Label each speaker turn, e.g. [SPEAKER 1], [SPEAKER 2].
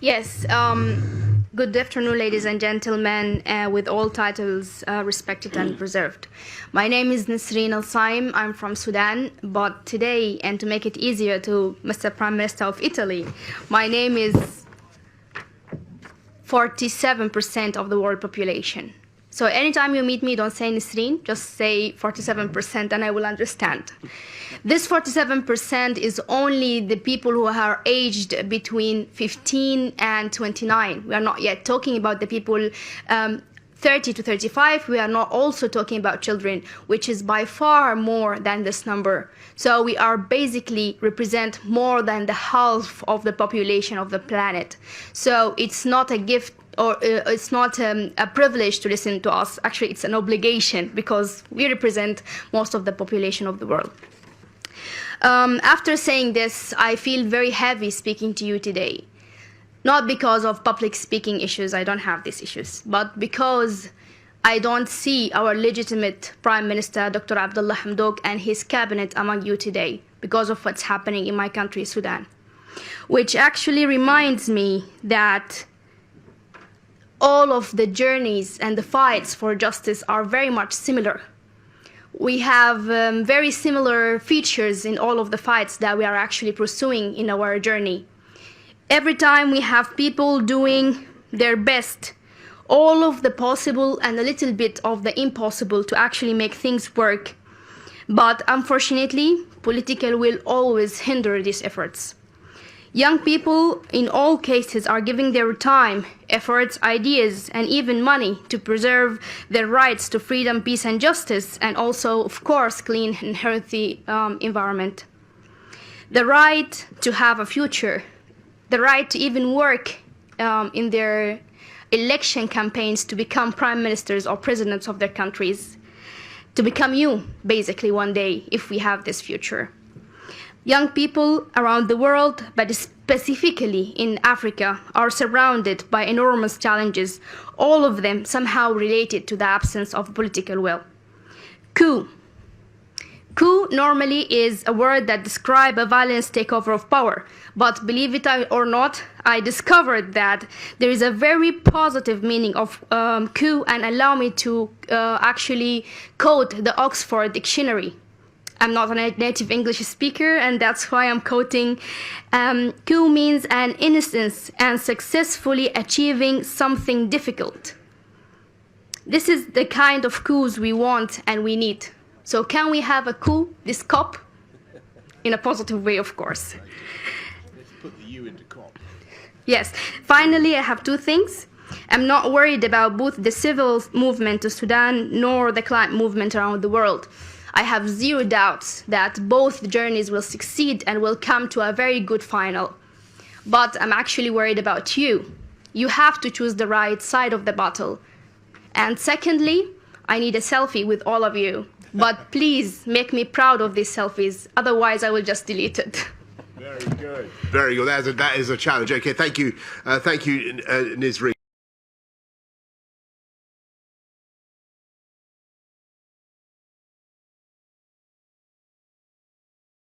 [SPEAKER 1] Yes. Good afternoon, ladies and gentlemen, with all titles respected and reserved. My name is Nisreen Al-Saim. I'm from Sudan, but today, and to make it easier to Mr. Prime Minister of Italy, my name is 47% of the world population. So anytime you meet me, don't say Nisreen, just say 47% and I will understand. This 47% is only the people who are aged between 15 and 29. We are not yet talking about the people 30 to 35. We are not also talking about children, which is by far more than this number. So we are basically represent more than the half of the population of the planet. So it's not a gift or it's not a privilege to listen to us. Actually, it's an obligation because we represent most of the population of the world. After saying this, I feel very heavy speaking to you today. Not because of public speaking issues, I don't have these issues, but because I don't see our legitimate Prime Minister, Dr. Abdullah Hamdok, and his cabinet among you today because of what's happening in my country, Sudan. Which actually reminds me that all of the journeys and the fights for justice are very much similar. We have very similar features in all of the fights that we are actually pursuing in our journey. Every time we have people doing their best, all of the possible and a little bit of the impossible to actually make things work. But unfortunately, political will always hinder these efforts. Young people in all cases are giving their time, efforts, ideas, and even money to preserve their rights to freedom, peace, and justice, and also, of course, clean and healthy environment. The right to have a future, the right to even work in their election campaigns to become prime ministers or presidents of their countries, to become you, basically, one day, if we have this future. Young people around the world, but specifically in Africa, are surrounded by enormous challenges, all of them somehow related to the absence of political will. Coup. Coup normally is a word that describes a violent takeover of power, but believe it or not, I discovered that there is a very positive meaning of coup, and allow me to actually quote the Oxford Dictionary. I'm not a native English speaker, and that's why I'm quoting. Coup means an instance and successfully achieving something difficult. This is the kind of coups we want and we need. So can we have a coup, this COP? In a positive way, of course.
[SPEAKER 2] Let's put the U into COP.
[SPEAKER 1] Yes. Finally, I have two things. I'm not worried about both the civil movement to Sudan nor the climate movement around the world. I have zero doubts that both journeys will succeed and will come to a very good final. But I'm actually worried about you. You have to choose the right side of the battle. And secondly, I need a selfie with all of you. But please make me proud of these selfies. Otherwise, I will just delete it.
[SPEAKER 2] Very good. Very good. That is a challenge. Okay, thank you. Thank you, Nisreen.